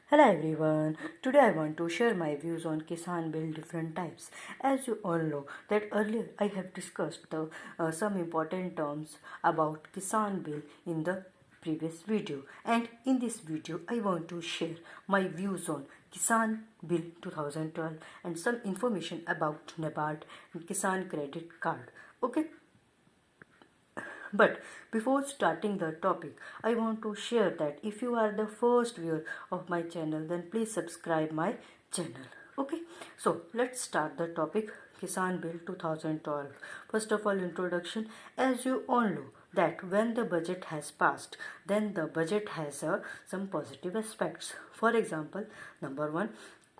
Hello everyone. Today I want to share my views on Kisan Bill different types. As you all know that earlier I have discussed some important terms about Kisan Bill in the previous video, and in this video I want to share my views on Kisan Bill 2012 and some information about NABARD and Kisan Credit Card. Okay, but before starting the topic, I want to share that if you are the first viewer of my channel, then please subscribe my channel. Okay, so let's start the topic Kisan Bill 2012. First of all, introduction. As you all know that when the budget has passed, then the budget has some positive aspects. For example, number one,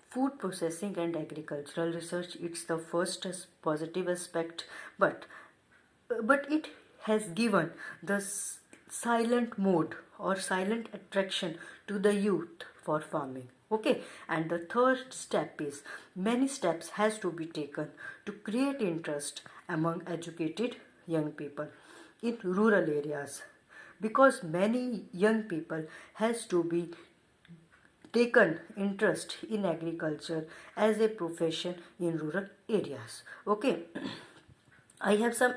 food processing and agricultural research. It's the first positive aspect, but it has given the silent mode or silent attraction to the youth for farming. Okay, and the third step is many steps has to be taken to create interest among educated young people in rural areas, because many young people has to be taken interest in agriculture as a profession in rural areas. Okay, I have some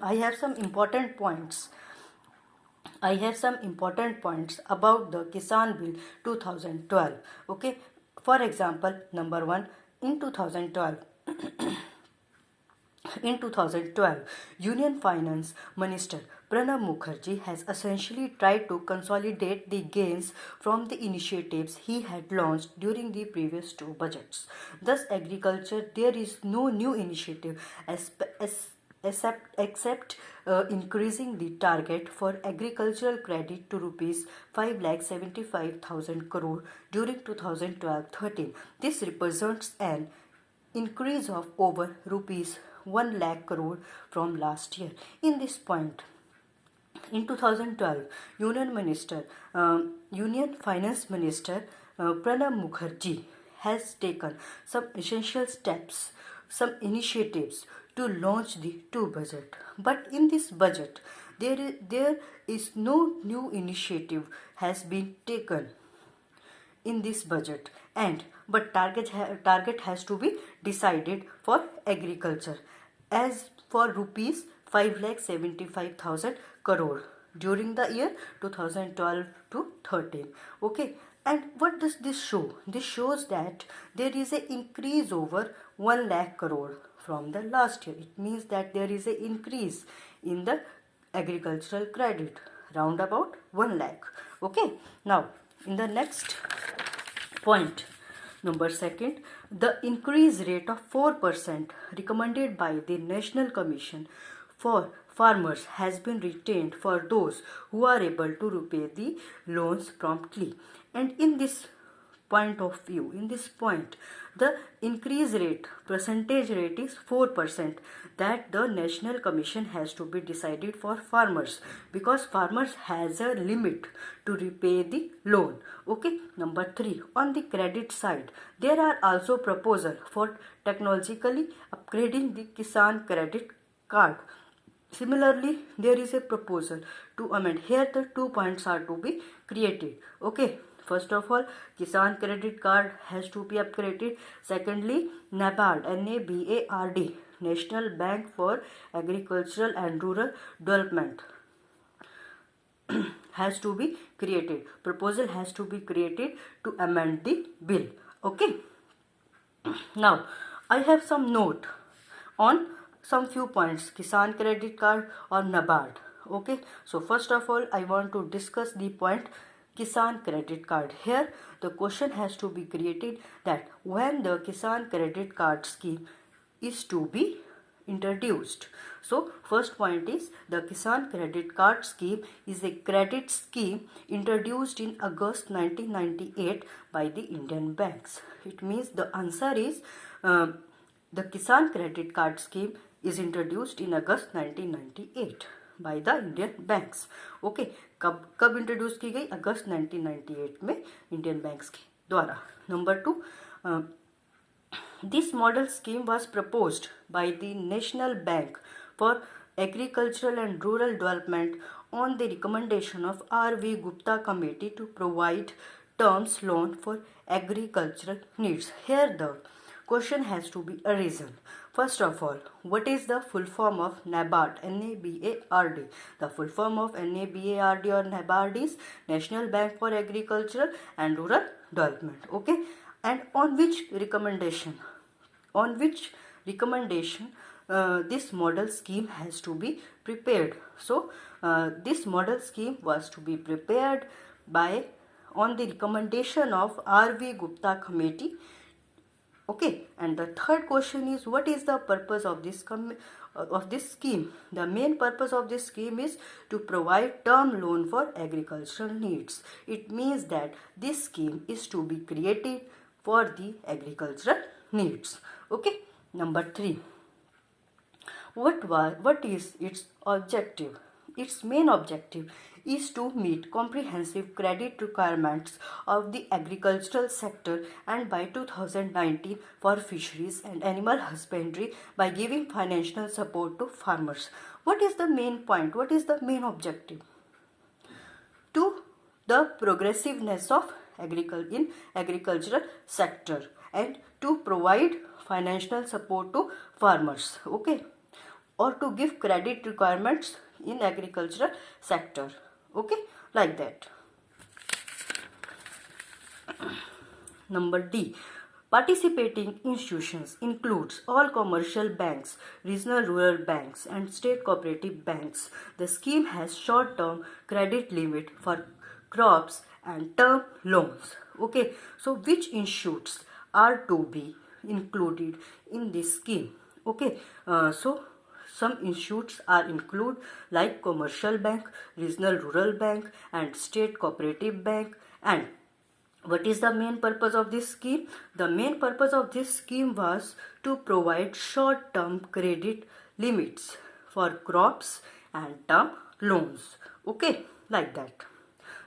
I have some important points. I have some important points about the Kisan Bill 2012. Okay, for example, number one, in 2012, Union Finance Minister Pranab Mukherjee has essentially tried to consolidate the gains from the initiatives he had launched during the previous two budgets. Thus, agriculture, there is no new initiative except increasing the target for agricultural credit to rupees 5,75,000 crore during 2012-13. This represents an increase of over rupees 1 lakh crore from last year. In this point, in 2012, Union Finance Minister Pranab Mukherjee has taken some essential steps, some initiatives to launch the two budget. But in this budget, there is no new initiative has been taken in this budget, and but target has to be decided for agriculture as for rupees 5,75,000 crore during the year 2012 to 13. Okay, and what does this show? This shows that there is an increase over 1 lakh crore from the last year. It means that there is an increase in the agricultural credit round about 1 lakh. Okay, now in the next point, number second, the increase rate of 4% recommended by the National Commission for Farmers has been retained for those who are able to repay the loans promptly. And in this point of view, in this point, the increase rate, percentage rate is 4%, that the National Commission has to be decided for farmers, because farmers has a limit to repay the loan. Okay, number 3, on the credit side, there are also proposal for technologically upgrading the Kisan credit card. Similarly, there is a proposal to amend. Here the 2 points are to be created. Okay, first of all, Kisan credit card has to be upgraded. Secondly, NABARD, NABARD, National Bank for Agricultural and Rural Development, has to be created. Proposal has to be created to amend the bill. Okay, now I have some note on some few points, Kisan credit card or NABARD. Okay, so first of all I want to discuss the point Kisan credit card. Here the question has to be created that when the Kisan credit card scheme is to be introduced. So first point is the Kisan credit card scheme is a credit scheme introduced in August 1998 by the Indian banks. It means the answer is the Kisan credit card scheme is introduced in August 1998 by the Indian banks. Okay, कब introduce की गई? अगस्त 1998 में Indian banks के द्वारा. Number 2, this model scheme was proposed by the National Bank for Agricultural and Rural Development on the recommendation of R.V. Gupta Committee to provide terms loan for agricultural needs. Here the question has to be arisen. First of all, what is the full form of NABARD? NABARD. The full form of NABARD or NABARD is National Bank for Agricultural and Rural Development. Okay, and on which recommendation? On which recommendation this model scheme has to be prepared? So this model scheme was to be prepared by on the recommendation of R.V. Gupta committee. Okay, and the third question is, what is the purpose of this scheme? The main purpose of this scheme is to provide term loan for agricultural needs. It means that this scheme is to be created for the agricultural needs. Okay, number 3. What is its objective? Its main objective is to meet comprehensive credit requirements of the agricultural sector and by 2019 for fisheries and animal husbandry by giving financial support to farmers. What is the main point? What is the main objective? To the progressiveness of agricultural sector and to provide financial support to farmers. Okay, or to give credit requirements in agricultural sector. Okay, like that. Number D. Participating institutions includes all commercial banks, regional rural banks and state cooperative banks. The scheme has short-term credit limit for crops and term loans. Okay, so which institutes are to be included in this scheme? Okay, so some institutes are included like commercial bank, regional rural bank and state cooperative bank. And what is the main purpose of this scheme? The main purpose of this scheme was to provide short-term credit limits for crops and term loans. Okay, like that.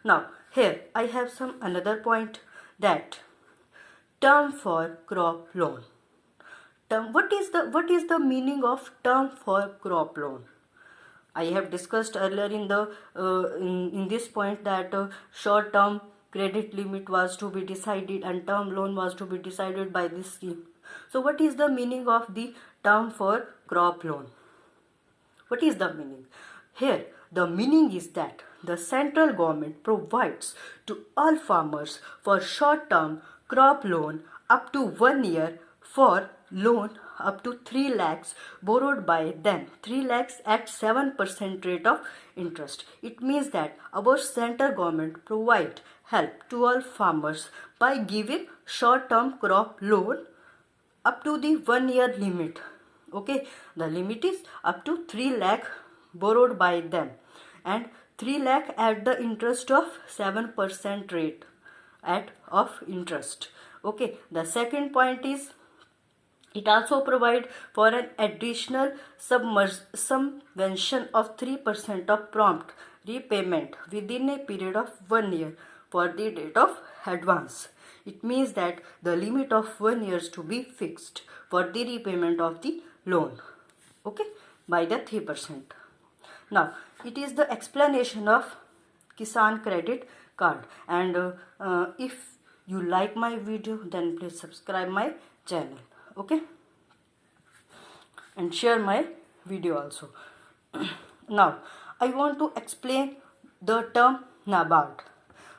Now here I have some another point, that term for crop loan. What is the meaning of term for crop loan? I have discussed earlier in the in this point that short term credit limit was to be decided and term loan was to be decided by this scheme. So what is the meaning of the term for crop loan? What is the meaning? Here the meaning is that the central government provides to all farmers for short term crop loan up to 1 year for loan up to 3 lakhs borrowed by them, 3 lakhs at 7% rate of interest. It means that our central government provide help to all farmers by giving short-term crop loan up to the 1 year limit. Okay, the limit is up to 3 lakh borrowed by them and 3 lakh at the interest of 7% rate of interest. Okay, the second point is it also provide for an additional subvention of 3% of prompt repayment within a period of 1 year for the date of advance. It means that the limit of 1 year is to be fixed for the repayment of the loan. Okay, by the 3%. Now, it is the explanation of Kisan Credit Card, and if you like my video, then please subscribe my channel. Okay, and share my video also. Now I want to explain the term NABARD.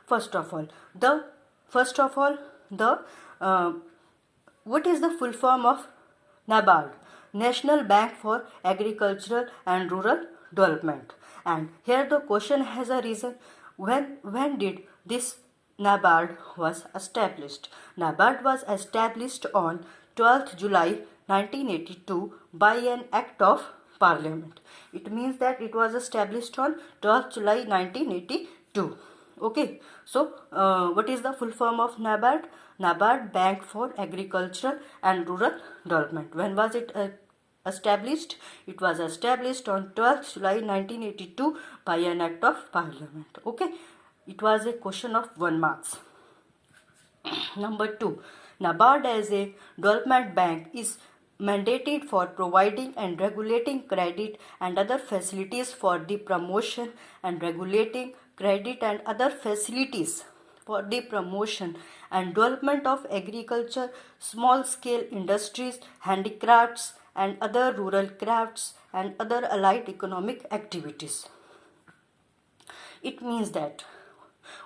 First of all, what is the full form of NABARD? National Bank for Agricultural and Rural Development. And here the question has arisen, when did this NABARD was established? NABARD was established on 12th July 1982 by an act of parliament. It means that it was established on 12th July 1982. Okay, so what is the full form of NABARD? NABARD, Bank for Agricultural and Rural Development. When was it established? It was established on 12th July 1982 by an act of parliament. Okay, it was a question of 1 marks. Number 2. NABARD as a development bank is mandated for providing and regulating credit and other facilities for the promotion and regulating credit and other facilities for the promotion and development of agriculture, small scale industries, handicrafts, and other rural crafts and other allied economic activities. It means that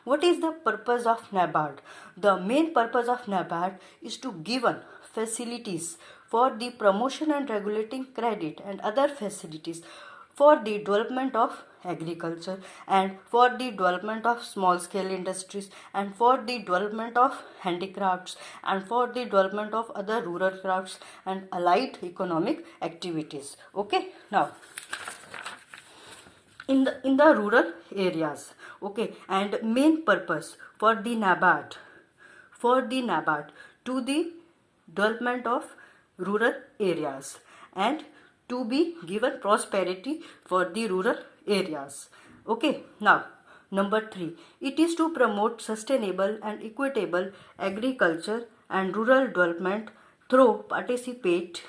what is the purpose of NABARD? The main purpose of NABARD is to give facilities for the promotion and regulating credit and other facilities for the development of agriculture and for the development of small scale industries and for the development of handicrafts and for the development of other rural crafts and allied economic activities. Okay, now in the rural areas, okay, and main purpose for the NABARD to the development of rural areas and to be given prosperity for the rural areas. Okay, now number 3, it is to promote sustainable and equitable agriculture and rural development through participate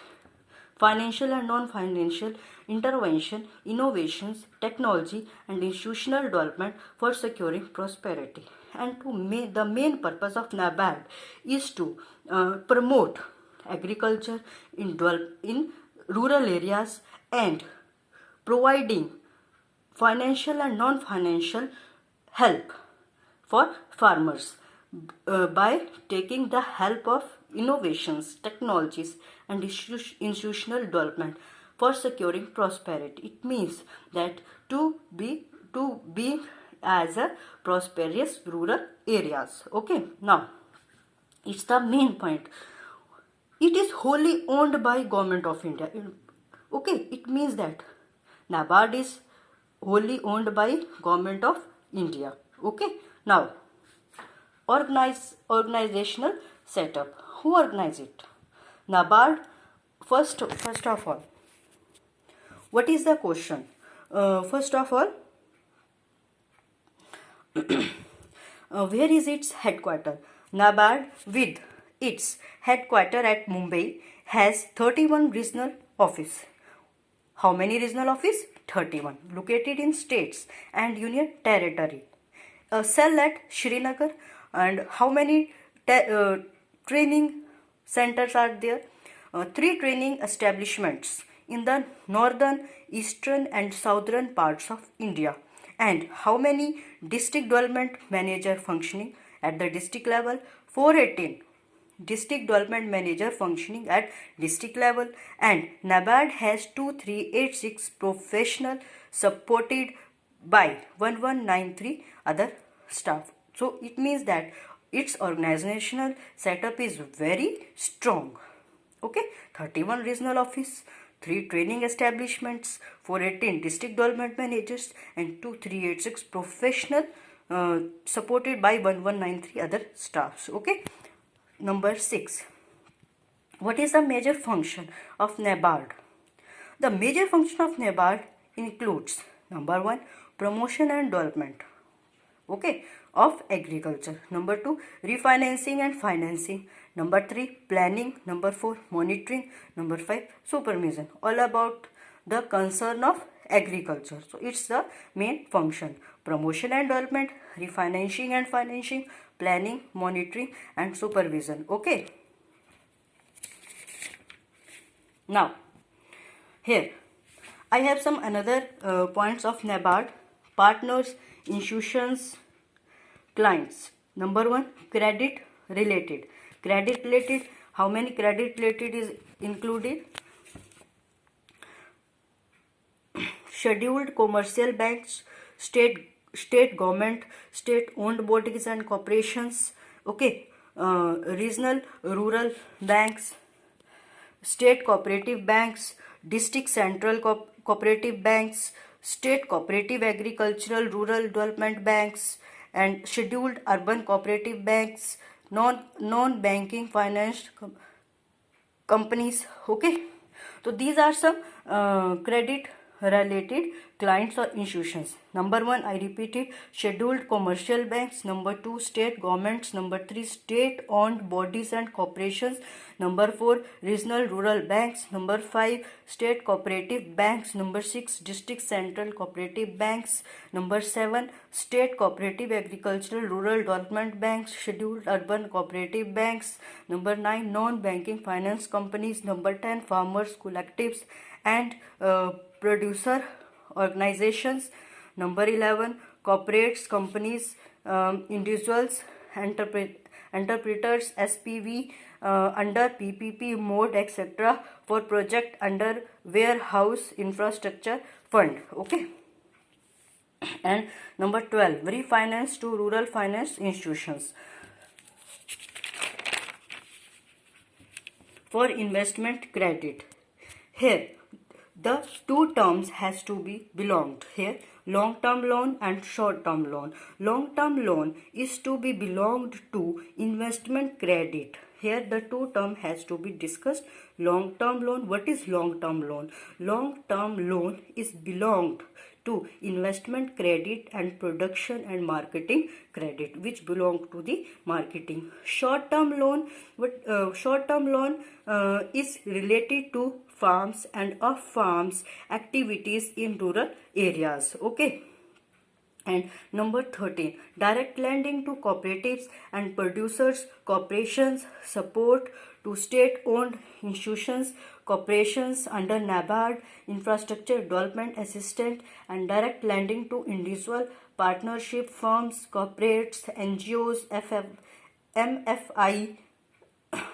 financial and non-financial intervention, innovations, technology, and institutional development for securing prosperity. And the main purpose of NABARD is to promote agriculture in rural areas and providing financial and non-financial help for farmers by taking the help of innovations, technologies, and institutional development for securing prosperity. It means that to be as a prosperous rural areas. Okay, now it's the main point. It is wholly owned by Government of India. Okay, it means that NABARD is wholly owned by Government of India. Okay, now organizational setup. Who organize it? NABARD. First of all, what is the question? First of all, where is its headquarters? NABARD, with its headquarters at Mumbai, has 31 regional offices. How many regional offices? 31. Located in states and union territory. A cell at Srinagar. And how many training centers are there? 3 training establishments in the northern, eastern and southern parts of India. And how many district development manager functioning at the district level? 418 district development manager functioning at district level. And NABARD has 2386 professional supported by 1193 other staff. So it means that its organizational setup is very strong. Okay, 31 regional office, 3 training establishments, 418 district development managers, and 2386 professional supported by 1193 other staffs. Okay, number 6. What is the major function of NABARD? The major function of NABARD includes number 1, promotion and development. Okay, of agriculture. Number 2, refinancing and financing. Number 3, planning. Number 4, monitoring. Number 5, supervision. All about the concern of agriculture. So it's the main function: promotion and development, refinancing and financing, planning, monitoring, and supervision. Okay. Now, here I have some another points of NABARD: partners, institutions, clients. Number 1, credit related. Credit related, how many credit related is included? Scheduled commercial banks, state government, state owned bodies and corporations. Okay, regional rural banks, state cooperative banks, district central cooperative banks, state cooperative agricultural rural development banks, and scheduled urban cooperative banks, non-banking finance companies. Okay, so these are some credit related clients or institutions. Number 1, I repeated, scheduled commercial banks. Number 2, state governments. Number 3, state owned bodies and corporations. Number 4, regional rural banks. Number 5, state cooperative banks. Number 6, district central cooperative banks. Number 7, state cooperative agricultural rural development banks, scheduled urban cooperative banks. Number 9, non-banking finance companies. Number 10, farmers collectives and producer organizations. Number 11, corporates, companies, individuals, interpreters, SPV, under PPP mode, etc. for project under warehouse infrastructure fund. Okay. And number 12, refinance to rural finance institutions for investment credit. Here the two terms has to be belonged. Here long term loan and short term loan. Long term loan is to be belonged to investment credit. Here the two term has to be discussed. Long term loan, what is long term loan? Long term loan is belonged to investment credit and production and marketing credit, which belong to the marketing. Short term loan, is related to farms and off farms activities in rural areas. Okay. And number 13, direct lending to cooperatives and producers, corporations, support to state-owned institutions, corporations under NABARD, infrastructure development assistance, and direct lending to individual partnership firms, corporates, NGOs, MFI,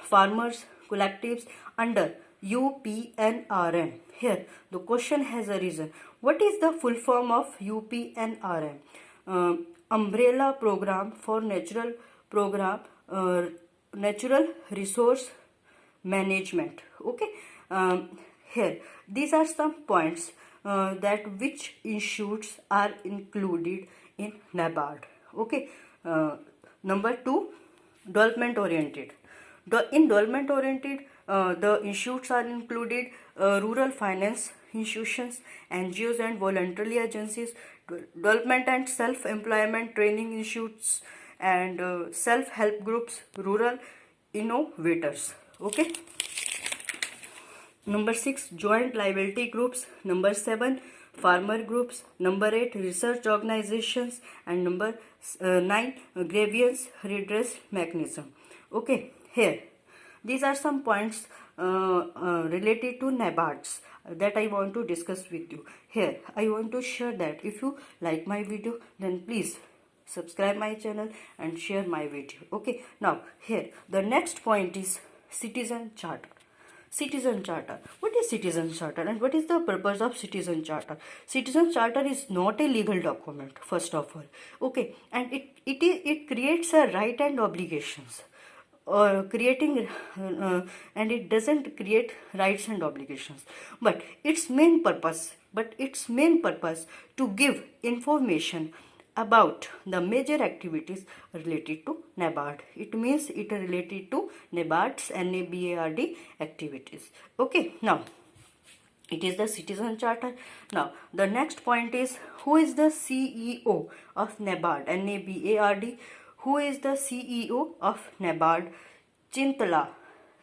farmers, collectives under UPNRM. Here the question has arisen. What is the full form of UPNRM? Umbrella Program for Natural Resource Management. Okay. Here these are some points that which institutes are included in NABARD. Okay. Number 2, development oriented. In development oriented, the institutes are included rural finance institutions, NGOs and voluntary agencies, development and self-employment training institutes, and self-help groups, rural innovators. Okay. Number 6, joint liability groups. Number 7, farmer groups. Number 8, research organizations. And number 9, grievance redress mechanism. Okay. Here these are some points related to NABARDs that I want to discuss with you. Here I want to share that if you like my video, then please subscribe my channel and share my video. Okay. Now here the next point is citizen charter. Citizen charter. What is citizen charter and what is the purpose of citizen charter? Citizen charter is not a legal document, first of all. Okay. And it creates a right and obligations. And it doesn't create rights and obligations, but its main purpose to give information about the major activities related to NABARD. It means it related to NABARD's NABARD activities. Okay. Now it is the citizen charter. Now the next point is, who is the CEO of NABARD? NABARD. Who is the CEO of NABARD? Chintala,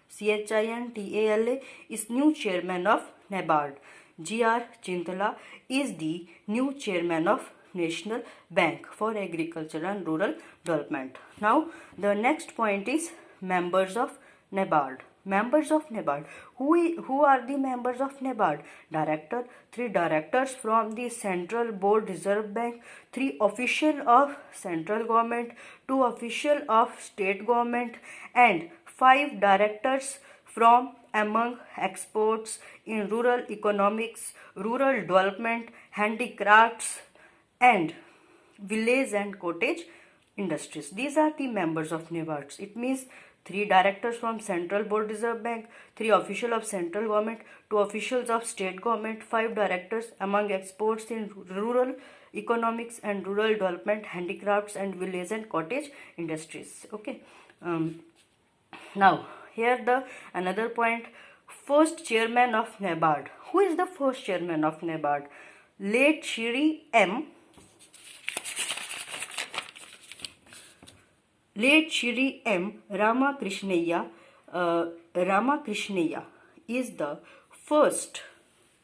Chintala, is new chairman of NABARD. GR Chintala is the new chairman of National Bank for Agriculture and Rural Development. Now the next point is members of NABARD. Members of NABARD. Who are the members of NABARD? Director, 3 directors from the Central Board Reserve Bank, 3 official of central government, 2 official of state government, and 5 directors from among experts in rural economics, rural development, handicrafts, and village and cottage industries. These are the members of NABARD. It means 3 directors from Central Board Reserve Bank, 3 officials of central government, 2 officials of state government, 5 directors among experts in rural economics and rural development, handicrafts, and village and cottage industries. Okay. Now here the another point, first chairman of NABARD. Who is the first chairman of NABARD? Late Shri M. Ramakrishnaiah. Ramakrishnaiah is the first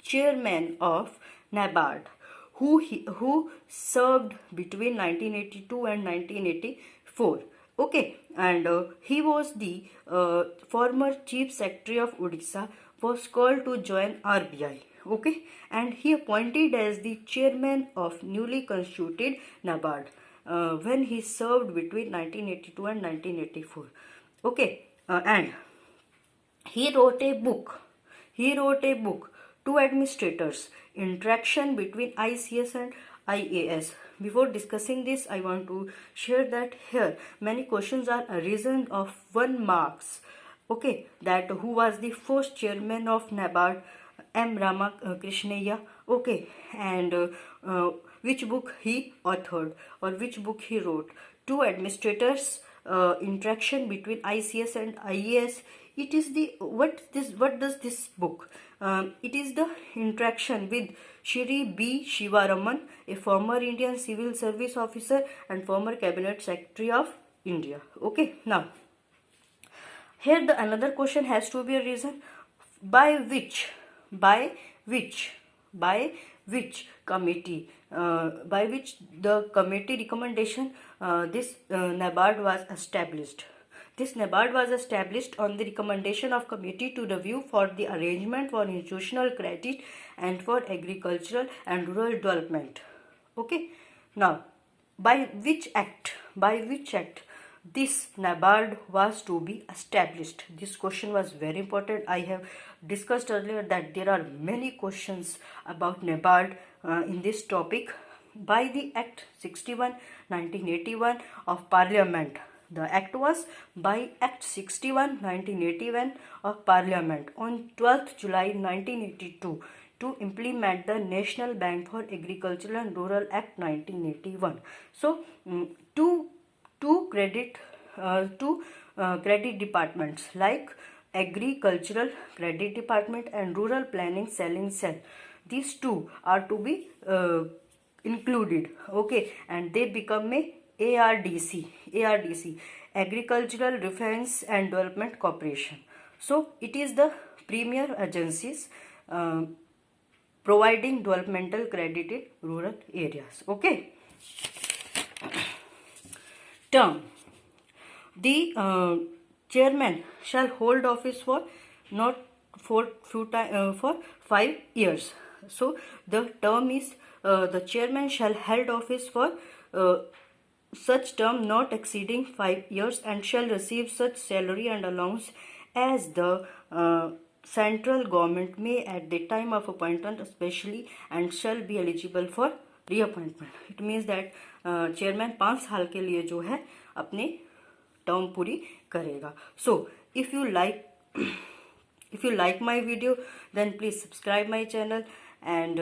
chairman of NABARD, who served between 1982 and 1984. Okay, and he was the former chief secretary of Odisha, was called to join RBI. Okay, and he appointed as the chairman of newly constituted NABARD when he served between 1982 and 1984. Okay, and he wrote a book. To administrators, interaction between ICS and IAS. Before discussing this, I want to share that here many questions are arisen of 1 marks. Okay, that who was the first chairman of NABARD? M. Ramakrishnaiah. Okay, and which book he authored or which book he wrote? Two administrators, interaction between ICS and IAS. It is the what does this book? It is the interaction with Shri B. Shivaraman, a former Indian civil service officer and former cabinet secretary of India. Okay, now here the another question has to be arisen: by which committee, by which the committee recommendation this NABARD was established. This NABARD was established on the recommendation of Committee to Review for the Arrangement for Institutional Credit and for Agricultural and Rural Development. Okay, now by which act this NABARD was to be established? This question was very important. I have discussed earlier that there are many questions about NABARD in this topic. By the Act 61, 1981 of Parliament. The act was by Act 61, 1981 of Parliament on 12th July 1982 to implement the National Bank for Agricultural and Rural Act 1981. So, two credit departments like Agricultural Credit Department and Rural Planning Selling Cell. These two are to be included. Okay, and they become a ARDC, Agricultural Defense and Development Corporation. So it is the premier agencies providing developmental credit in rural areas. Okay. Term: the chairman shall hold office for not for 5 years. So the term is the chairman shall hold office for such term not exceeding 5 years and shall receive such salary and allowance as the central government may at the time of appointment especially, and shall be eligible for reappointment. It means that chairman 5 साल के लिए जो है अपने term पूरी करेगा. So if you like my video, then please subscribe my channel and